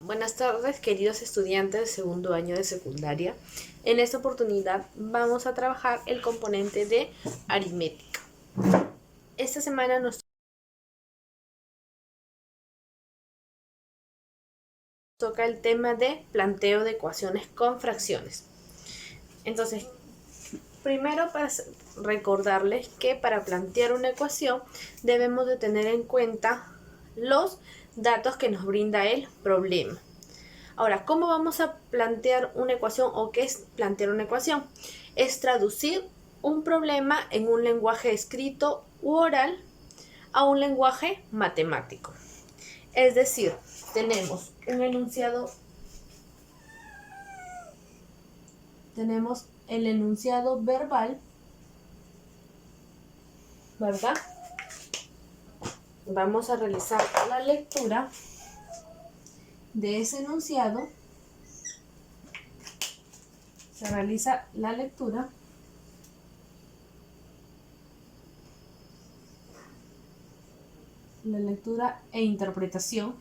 Buenas tardes, queridos estudiantes de segundo año de secundaria. En esta oportunidad vamos a trabajar el componente de aritmética. Esta semana nos toca el tema de planteo de ecuaciones con fracciones. Entonces, primero para recordarles que para plantear una ecuación debemos de tener en cuenta los datos que nos brinda el problema. Ahora, ¿cómo vamos a plantear una ecuación o qué es plantear una ecuación? Es traducir un problema en un lenguaje escrito u oral a un lenguaje matemático. Es decir, tenemos un enunciado, tenemos el enunciado verbal, ¿verdad? Vamos a realizar la lectura de ese enunciado. Se realiza la lectura e interpretación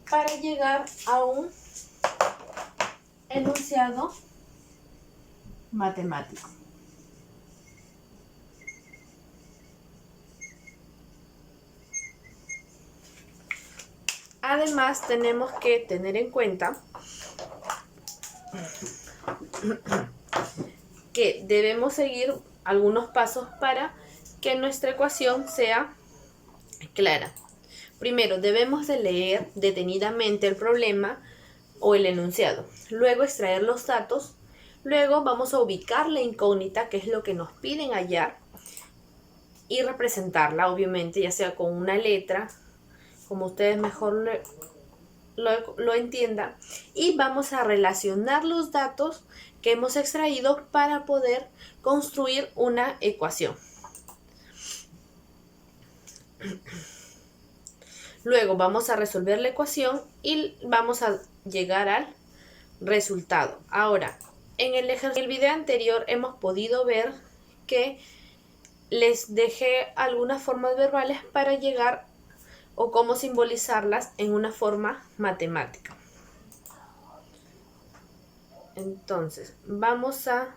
para llegar a un enunciado matemático. Además, tenemos que tener en cuenta que debemos seguir algunos pasos para que nuestra ecuación sea clara. Primero, debemos de leer detenidamente el problema o el enunciado. Luego, extraer los datos. Luego, vamos a ubicar la incógnita, que es lo que nos piden hallar, y representarla, obviamente, ya sea con una letra, como ustedes mejor lo entiendan, y vamos a relacionar los datos que hemos extraído para poder construir una ecuación. Luego vamos a resolver la ecuación y vamos a llegar al resultado. Ahora, en el video anterior hemos podido ver que les dejé algunas formas verbales para llegar o cómo simbolizarlas en una forma matemática. Entonces, vamos a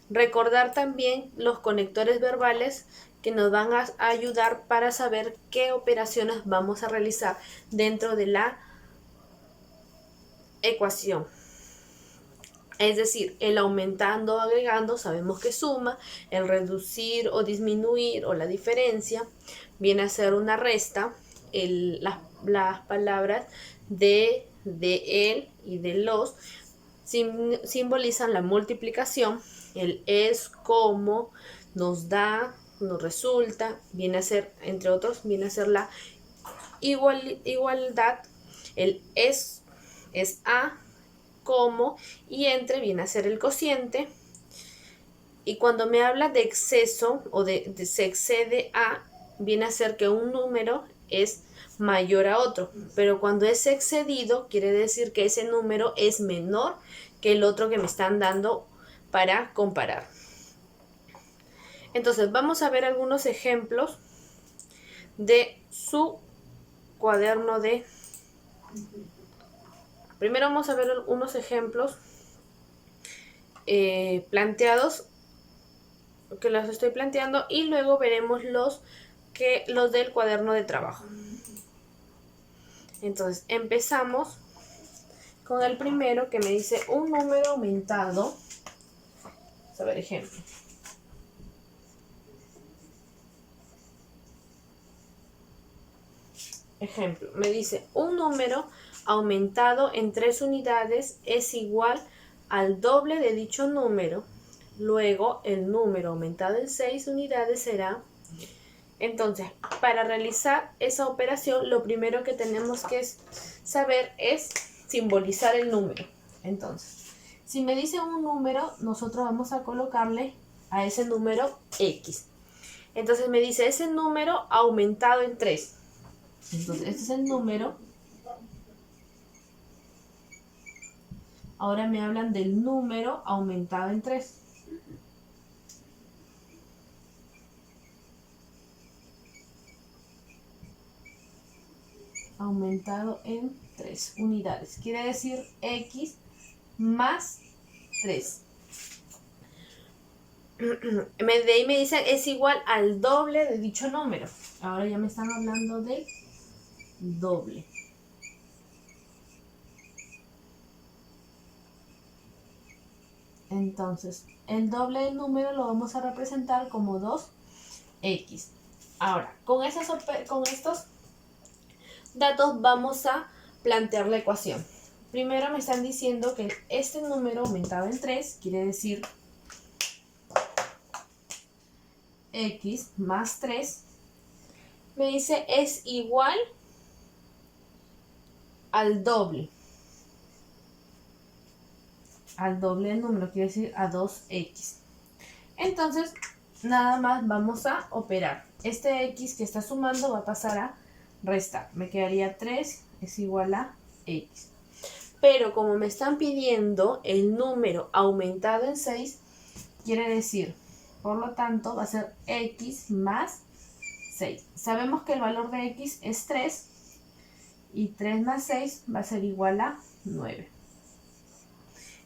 recordar también los conectores verbales que nos van a ayudar para saber qué operaciones vamos a realizar dentro de la ecuación. Es decir, el aumentando o agregando sabemos que suma, el reducir o disminuir o la diferencia viene a ser una resta, las palabras de él y de los simbolizan la multiplicación, el es, como, nos da, nos resulta, viene a ser, entre otros, viene a ser la igualdad, el es a, como, y entre viene a ser el cociente. Y cuando me habla de exceso o de se excede a, viene a ser que un número es mayor a otro, pero cuando es excedido quiere decir que ese número es menor que el otro que me están dando para comparar. Entonces vamos a ver algunos ejemplos de su cuaderno de... Primero vamos a ver unos ejemplos planteados, que los estoy planteando, y luego veremos los del cuaderno de trabajo. Entonces empezamos con el primero, que me dice un número aumentado. Vamos a ver ejemplo. Ejemplo, me dice un número aumentado en 3 unidades es igual al doble de dicho número. Luego el número aumentado en 6 unidades será... Entonces, para realizar esa operación, lo primero que tenemos que saber es simbolizar el número. Entonces, si me dice un número, nosotros vamos a colocarle a ese número X. Entonces me dice ese número aumentado en 3. Entonces, este es el número. Ahora me hablan del número aumentado en 3. aumentado en 3 unidades. Quiere decir x más 3. De ahí me dicen es igual al doble de dicho número. Ahora ya me están hablando del doble. Entonces, el doble del número lo vamos a representar como 2x. Ahora, con estos datos vamos a plantear la ecuación. Primero me están diciendo que este número aumentado en 3 quiere decir x más 3. Me dice es igual al doble. Al doble del número, quiere decir a 2x. Entonces, nada más vamos a operar. Este x que está sumando va a pasar a restar. Me quedaría 3 es igual a x. Pero como me están pidiendo el número aumentado en 6, quiere decir, por lo tanto, va a ser x más 6. Sabemos que el valor de x es 3 y 3 más 6 va a ser igual a 9.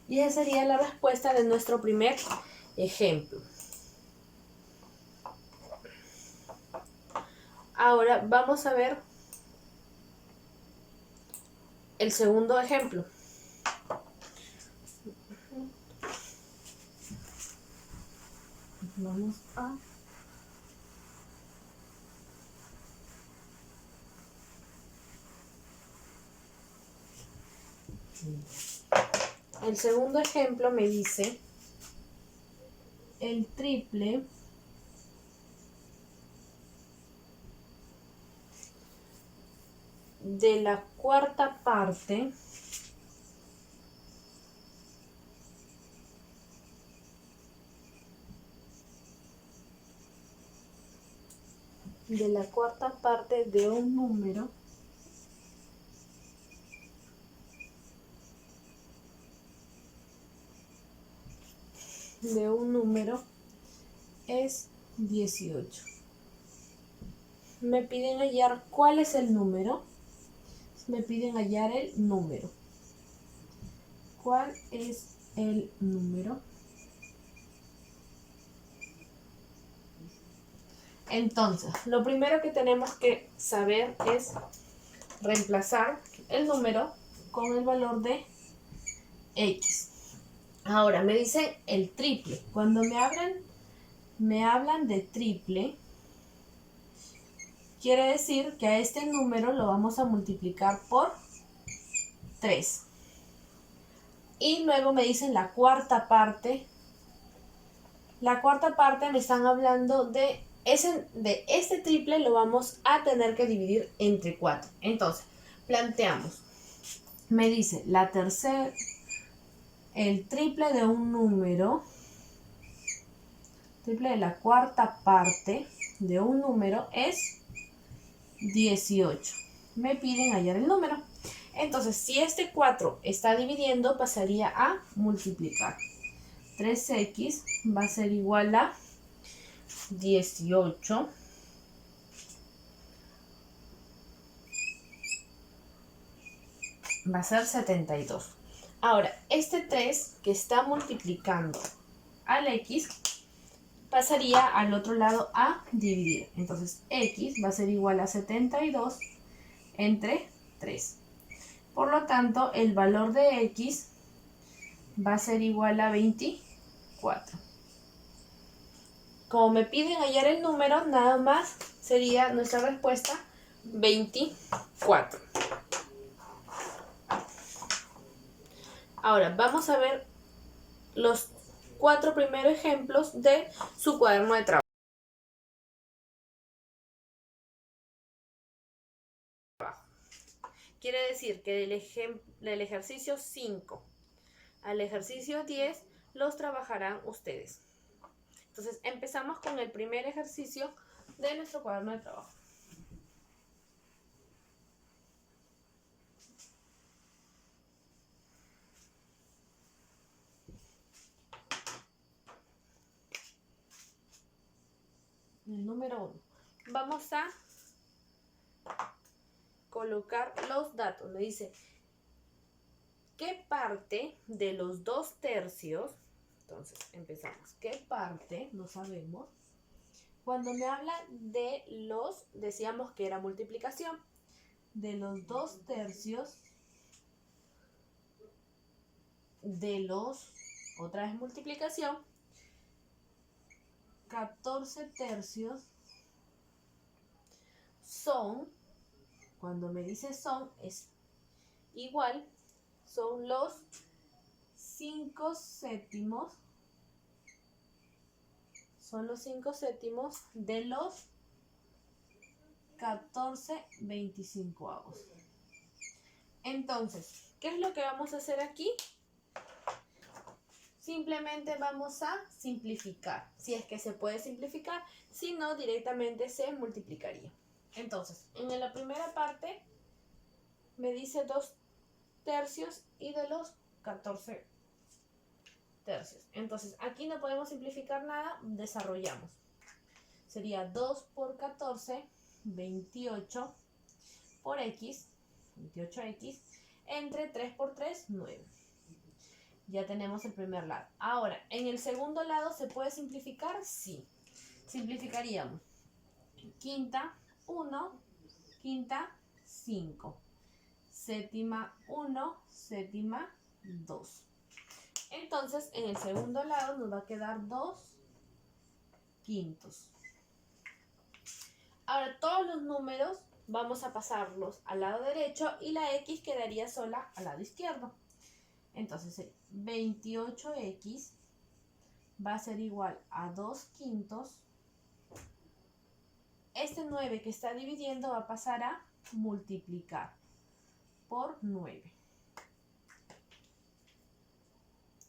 Y esa sería la respuesta de nuestro primer ejemplo. Ahora vamos a ver el segundo ejemplo. Vamos a... El segundo ejemplo me dice el triple de la cuarta parte de un número es 18. Me piden hallar cuál es el número. Me piden hallar el número. ¿Cuál es el número? Entonces, lo primero que tenemos que saber es reemplazar el número con el valor de x. Ahora, me dicen el triple. Cuando me hablan de triple, quiere decir que a este número lo vamos a multiplicar por 3. Y luego me dicen la cuarta parte. La cuarta parte me están hablando de este triple lo vamos a tener que dividir entre 4. Entonces, planteamos. Me dice el triple de un número, triple de la cuarta parte de un número es 18. Me piden hallar el número. Entonces, si este 4 está dividiendo, pasaría a multiplicar. 3x va a ser igual a 18 va a ser 72. Ahora, este 3 que está multiplicando al x pasaría al otro lado a dividir. Entonces, x va a ser igual a 72 entre 3. Por lo tanto, el valor de x va a ser igual a 24. Como me piden hallar el número, nada más sería nuestra respuesta 24. Ahora, vamos a ver los 4 primeros ejemplos de su cuaderno de trabajo. Quiere decir que del ejercicio 5 al ejercicio 10 los trabajarán ustedes. Entonces, empezamos con el primer ejercicio de nuestro cuaderno de trabajo. El número 1. Vamos a colocar los datos. Me dice, ¿qué parte de los 2/3? Entonces, empezamos. ¿Qué parte? No sabemos. Cuando me habla de los, decíamos que era multiplicación. De los 2/3 de los, otra vez multiplicación, 14/3 son, cuando me dice son, es igual, son los 5/7, son los 5/7 de los 14/25. Entonces, ¿qué es lo que vamos a hacer aquí? Simplemente vamos a simplificar, si es que se puede simplificar, si no, directamente se multiplicaría. Entonces, en la primera parte me dice 2/3 y de los 14/3. Entonces, aquí no podemos simplificar nada, desarrollamos. Sería 2 por 14, 28 por x, 28x, entre 3 por 3, 9. Ya tenemos el primer lado. Ahora, en el segundo lado, ¿se puede simplificar? Sí. Simplificaríamos. Quinta, 1, quinta, 5. Séptima, 1, séptima, 2. Entonces, en el segundo lado nos va a quedar 2 quintos. Ahora, todos los números vamos a pasarlos al lado derecho y la x quedaría sola al lado izquierdo. Entonces, 28x va a ser igual a 2 quintos. Este 9 que está dividiendo va a pasar a multiplicar por 9.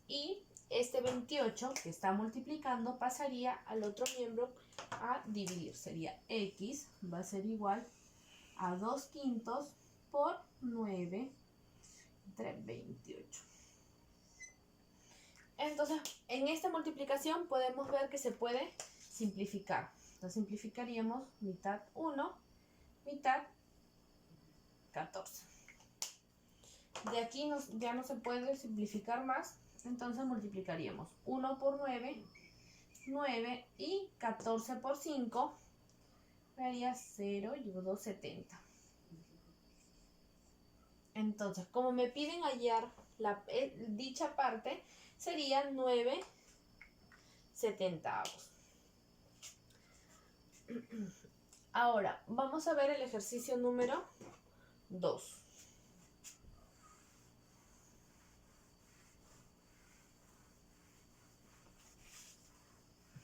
Y este 28 que está multiplicando pasaría al otro miembro a dividir. Sería x va a ser igual a 2 quintos por 9 entre 28. Entonces, en esta multiplicación podemos ver que se puede simplificar. Entonces, simplificaríamos mitad 1, mitad 14. De aquí ya no se puede simplificar más, entonces multiplicaríamos 1 por 9, 9 y 14 por 5, me daría 0 y 2,70. Entonces, como me piden hallar dicha parte, sería 9/70. Ahora, vamos a ver el ejercicio número 2.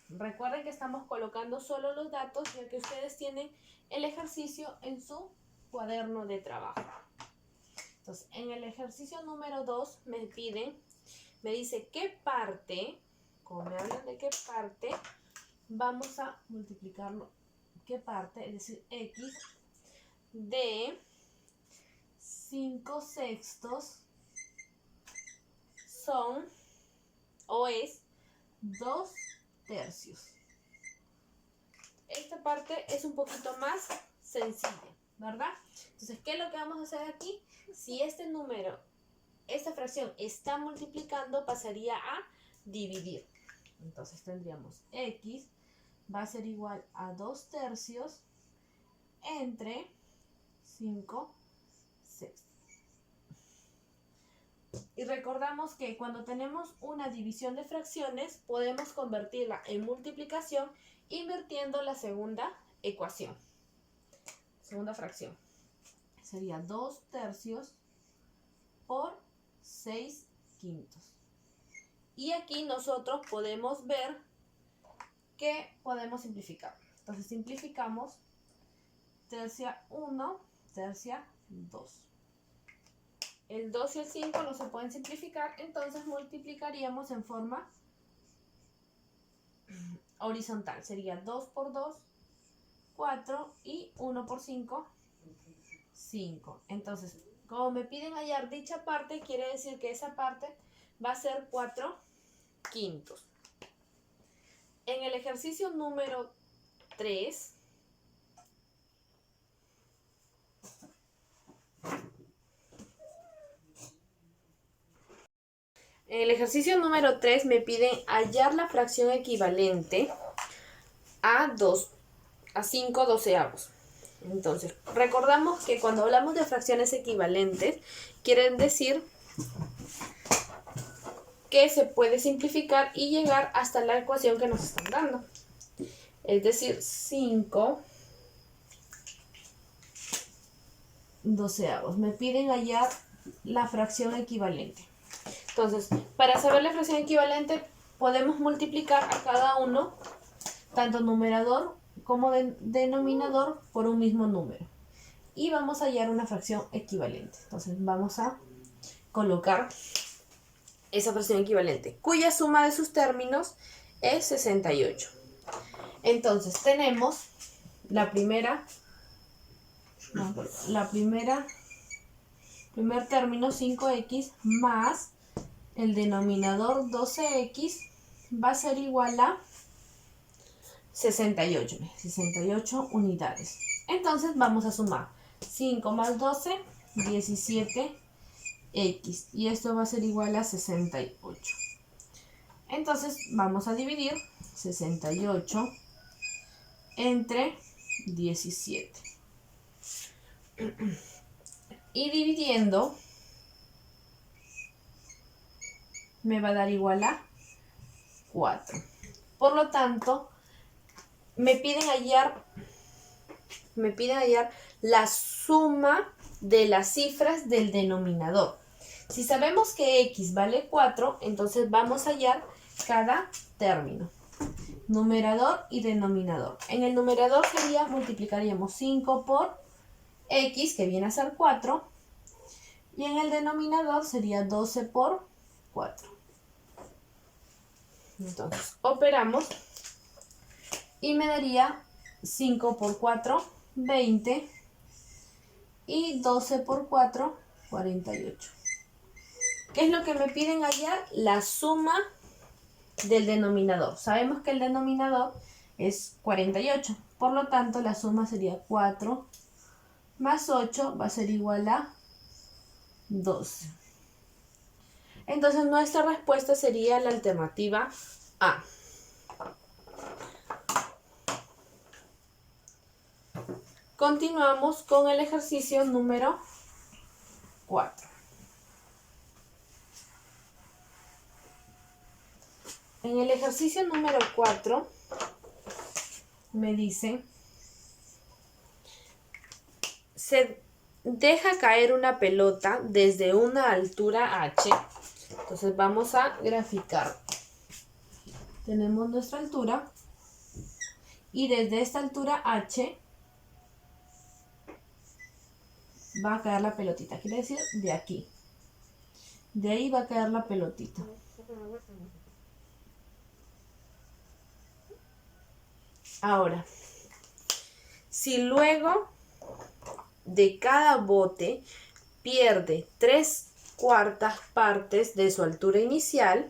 Recuerden que estamos colocando solo los datos, ya que ustedes tienen el ejercicio en su cuaderno de trabajo. Entonces, en el ejercicio número 2 me dice qué parte, como me hablan de qué parte, vamos a multiplicarlo. ¿Qué parte? Es decir, x de 5/6 son o es 2/3. Esta parte es un poquito más sencilla, ¿verdad? Entonces, ¿qué es lo que vamos a hacer aquí? Si este número, esta fracción está multiplicando, pasaría a dividir. Entonces tendríamos x va a ser igual a 2/3 entre 5/6. Y recordamos que cuando tenemos una división de fracciones, podemos convertirla en multiplicación invirtiendo la segunda ecuación. Segunda fracción. Sería 2/3 por 6 quintos. Y aquí nosotros podemos ver que podemos simplificar. Entonces simplificamos tercia 1, tercia 2. El 2 y el 5 no se pueden simplificar, entonces multiplicaríamos en forma horizontal. Sería 2 por 2, 4 y 1 por 5, 5. Entonces, como me piden hallar dicha parte, quiere decir que esa parte va a ser 4 quintos. En el ejercicio número 3, el ejercicio número 3 me piden hallar la fracción equivalente a 5 doceavos. Entonces, recordamos que cuando hablamos de fracciones equivalentes, quieren decir que se puede simplificar y llegar hasta la ecuación que nos están dando. Es decir, 5 doceavos. Me piden hallar la fracción equivalente. Entonces, para saber la fracción equivalente, podemos multiplicar a cada uno, tanto numerador como denominador, por un mismo número. Y vamos a hallar una fracción equivalente. Entonces, vamos a colocar esa fracción equivalente, cuya suma de sus términos es 68. Entonces, tenemos primer término 5x más el denominador 12x va a ser igual a 68 unidades. Entonces vamos a sumar 5 más 12, 17x, y esto va a ser igual a 68. Entonces vamos a dividir 68 entre 17. Y dividiendo me va a dar igual a 4. Por lo tanto, me piden hallar la suma de las cifras del denominador. Si sabemos que x vale 4, entonces vamos a hallar cada término, numerador y denominador. En el numerador multiplicaríamos 5 por x, que viene a ser 4, y en el denominador sería 12 por 4. Entonces, operamos y me daría 5 por 4, 20, y 12 por 4, 48. ¿Qué es lo que me piden hallar? La suma del denominador. Sabemos que el denominador es 48, por lo tanto la suma sería 4 más 8 va a ser igual a 12. Entonces nuestra respuesta sería la alternativa A. Continuamos con el ejercicio número 4. En el ejercicio número 4 me dicen: se deja caer una pelota desde una altura h. Entonces vamos a graficar. Tenemos nuestra altura y desde esta altura h va a caer la pelotita. Quiere decir de aquí. De ahí va a caer la pelotita. Ahora, si luego de cada bote pierde 3/4 partes de su altura inicial,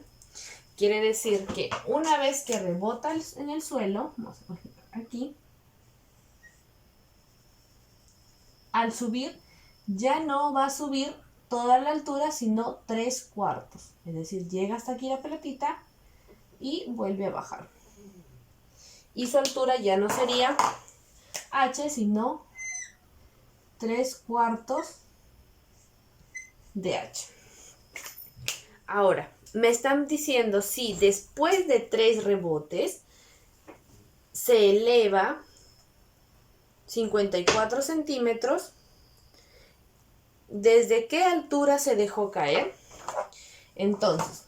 quiere decir que una vez que rebota en el suelo, vamos a poner aquí, al subir ya no va a subir toda la altura, sino 3/4. Es decir, llega hasta aquí la pelotita y vuelve a bajar. Y su altura ya no sería h, sino 3/4 de h. Ahora, me están diciendo si después de 3 rebotes se eleva 54 centímetros, ¿desde qué altura se dejó caer? Entonces,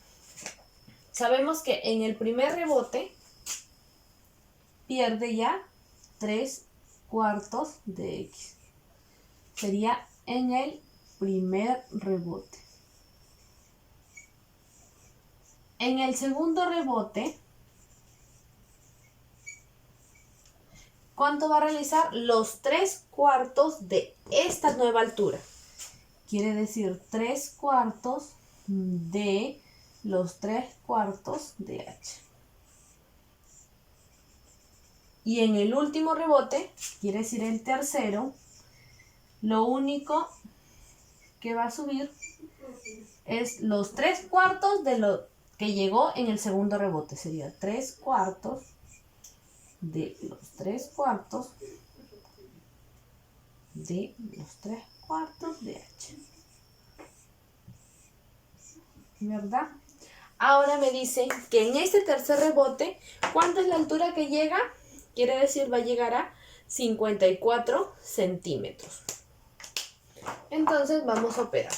sabemos que en el primer rebote pierde ya 3/4 de x. Sería en el primer rebote. En el segundo rebote, ¿cuánto va a realizar? Los 3/4 de esta nueva altura. Quiere decir 3/4 de los 3/4 de h. Y en el último rebote, quiere decir el tercero, lo único que va a subir Es los 3/4 de lo que llegó en el segundo rebote. Sería 3/4 de los 3/4 de los 3/4 de H. ¿Verdad? Ahora me dice que en este tercer rebote, ¿cuánto es la altura que llega? Quiere decir, va a llegar a 54 centímetros. Entonces vamos a operar.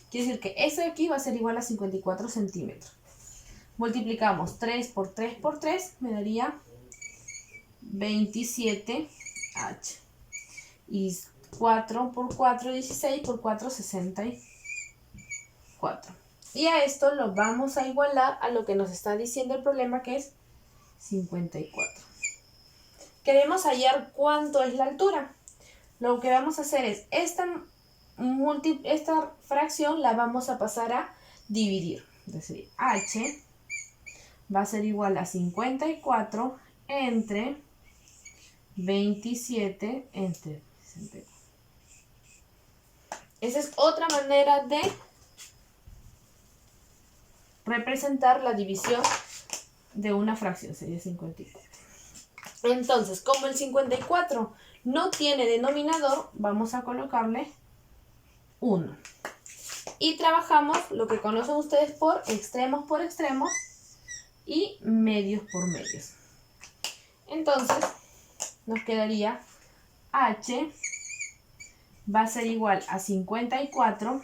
Quiere decir que eso de aquí va a ser igual a 54 centímetros. Multiplicamos 3 por 3 por 3, me daría 27H. Y 4 por 4, 16 por 4, 64. Y a esto lo vamos a igualar a lo que nos está diciendo el problema, que es 54. Queremos hallar cuánto es la altura. Lo que vamos a hacer es esta fracción la vamos a pasar a dividir. Es decir, H va a ser igual a 54 entre 27 entre 64. Esa es otra manera de representar la división de una fracción, sería 54. Entonces, como el 54 no tiene denominador, vamos a colocarle 1. Y trabajamos lo que conocen ustedes por extremos y medios por medios. Entonces, nos quedaría H va a ser igual a 54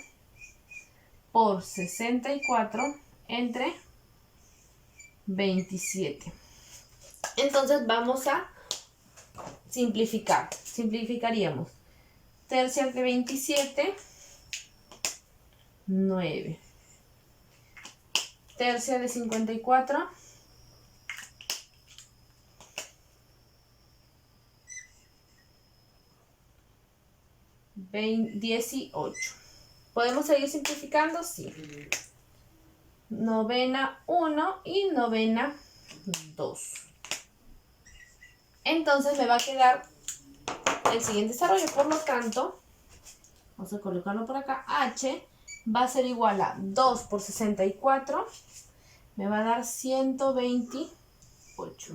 por 64 entre 27. Entonces vamos a simplificar. Simplificaríamos. Tercios de 27, 9. Tercia de 54, 18. ¿Podemos seguir simplificando? Sí. Novena 1 y novena 2. Entonces me va a quedar el siguiente desarrollo. Por lo tanto, vamos a colocarlo por acá. H va a ser igual a 2 por 64. Me va a dar 128.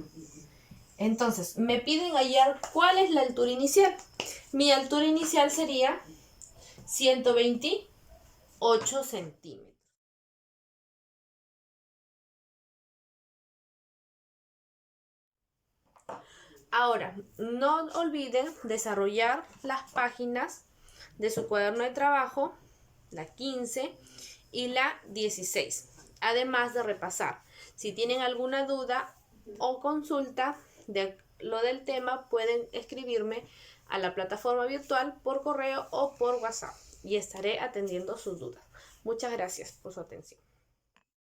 Entonces, me piden hallar cuál es la altura inicial. Mi altura inicial sería 128 centímetros. Ahora, no olviden desarrollar las páginas de su cuaderno de trabajo, la 15 y la 16. Además de repasar. Si tienen alguna duda o consulta de lo del tema, pueden escribirme a la plataforma virtual por correo o por WhatsApp y estaré atendiendo sus dudas. Muchas gracias por su atención.